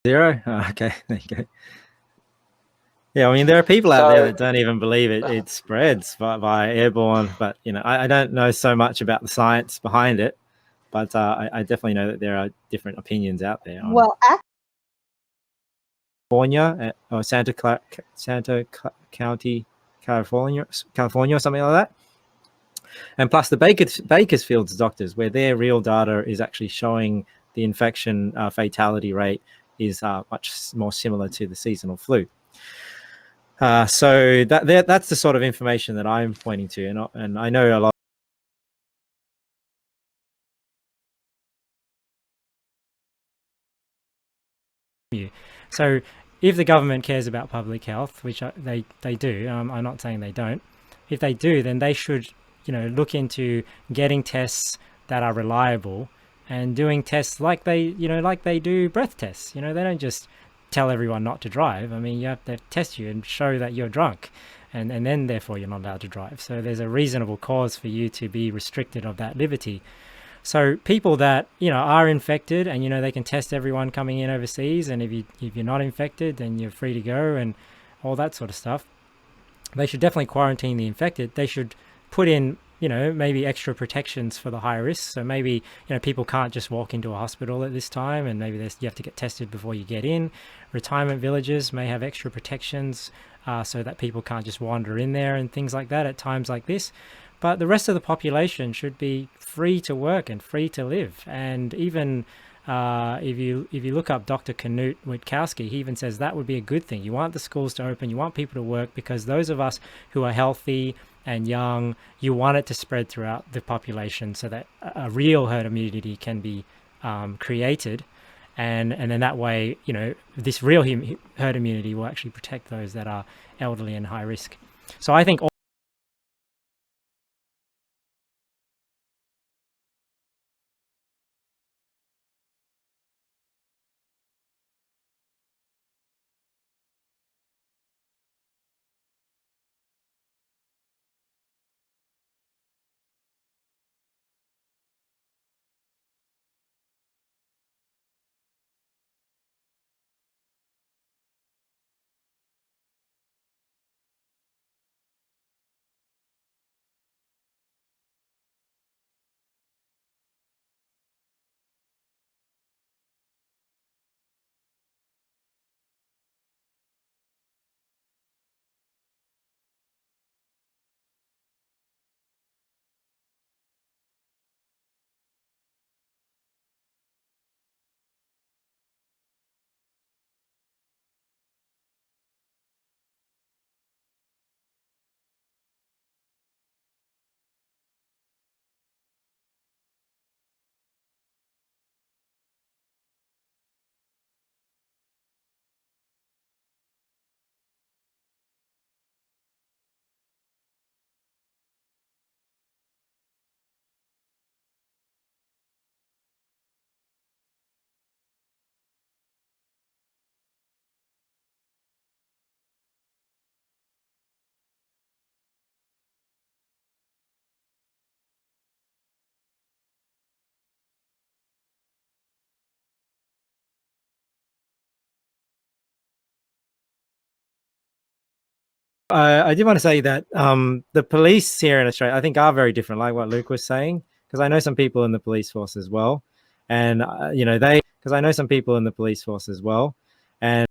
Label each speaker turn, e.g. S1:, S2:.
S1: 0? Oh, okay, there you go. Yeah, I mean, there are people out there that don't even believe it spreads by airborne, but I don't know so much about the science behind it, but I definitely know that there are different opinions out there on
S2: Well,
S1: California or Santa County, California, or something like that. And plus the Bakersfield's doctors, where their real data is actually showing the infection fatality rate is much more similar to the seasonal flu. So that's the sort of information that I'm pointing to, and I know a lot. So if the government cares about public health, which they do, I'm not saying they don't. If they do, then they should look into getting tests that are reliable and doing tests like they do breath tests. They don't just tell everyone not to drive. I mean, you have to test you and show that you're drunk, and then therefore you're not allowed to drive. So there's a reasonable cause for you to be restricted of that liberty. So people that are infected, and they can test everyone coming in overseas, and if you're not infected, then you're free to go, and all that sort of stuff. They should definitely quarantine the infected. They should put in maybe extra protections for the high risk. So maybe people can't just walk into a hospital at this time, and maybe you have to get tested before you get in. Retirement villages may have extra protections so that people can't just wander in there and things like that at times like this. But the rest of the population should be free to work and free to live. And even if you look up Dr. Knut Witkowski, he even says that would be a good thing. You want the schools to open, you want people to work, because those of us who are healthy and young, you want it to spread throughout the population so that a real herd immunity can be created. And then that way, this real herd immunity will actually protect those that are elderly and high risk. So I think I did want to say that the police here in Australia, I think, are very different, like what Luke was saying, because I know some people in the police force as well, and because I know some people in the police force as well, and